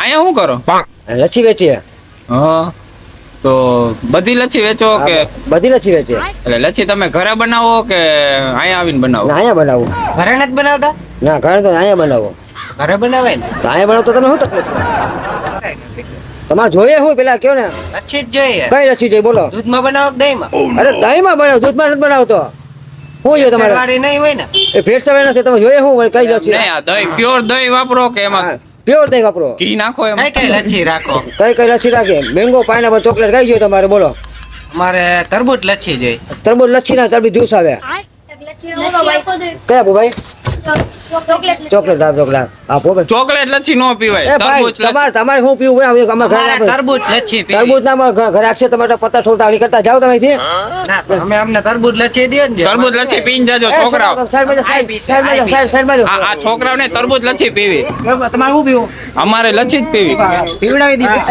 અહીંયા શું કરો? લચ્છી વેચીએ. હા તો બધી લચ્છી વેચો કે? બધી લચ્છી વેચીએ. એટલે લચ્છી તમે ઘરે બનાવો કે અહીંયા આવીને બનાવો? ના અહીંયા બનાવું. ઘરે નથી બનાવતા? ના ઘરે તો અહીંયા બનાવો. ઘરે બનાવે ને તો અહીંયા બનાવો તો તમે શું તકલીફ છે? તમારે જોઈએ શું પેલા કયો ને? લચ્છી જ જોઈએ. કઈ લચ્છી જોઈએ બોલો? દૂધમાં બનાવો કે દહીંમાં? અરે દહીંમાં બનાવો, દૂધમાં નથી બનાવતો. શું જોઈએ તમારે? વાળી નહીં હોય ને? એ ભેળસેળ નથી. તમે જોઈએ શું કઈ લચ્છી? નહીં આ દહીં પ્યોર દહીં વાપરો કે એમાં પ્યોર દહીં વાપરો. ઘી નાખો એમ? કઈ કઈ લચ્છી રાખો? કઈ લચ્છી રાખીએ? મેંગો, પાઇનેપલ, ચોકલેટ કઈ જોઈએ તમારે બોલો? અમારે તરબૂચ લચ્છી જોઈએ. તરબૂચ લચ્છી ના તરબૂચ જ્યુસ આવે. કયા આપો ભાઈ? ચોકલેટ આપો. ભાઈ ચોકલેટ લચ્છી નો પીવાય, એ ભાઈ તરબૂચ લચ્છી. તમારે શું પીવું હોય? અમારે ઘરે અમારે આપે. તરબૂચ લચ્છી પીવી. તરબૂચ ના અમારે ઘરે રાખશે. તમારે 50 છોડતાવણી કરતા જાઓ તમે અહીંથી. ના તો અમે અમને તરબૂચ લચ્છી દે ને. તરબૂચ લચ્છી પીને જાજો છોકરાઓ. સાઈડમાં આ છોકરાઓને તરબૂચ લચ્છી પીવી. તમારે શું પીવું? અમારે લચ્છી જ પીવી. પીવડાવી દીધી.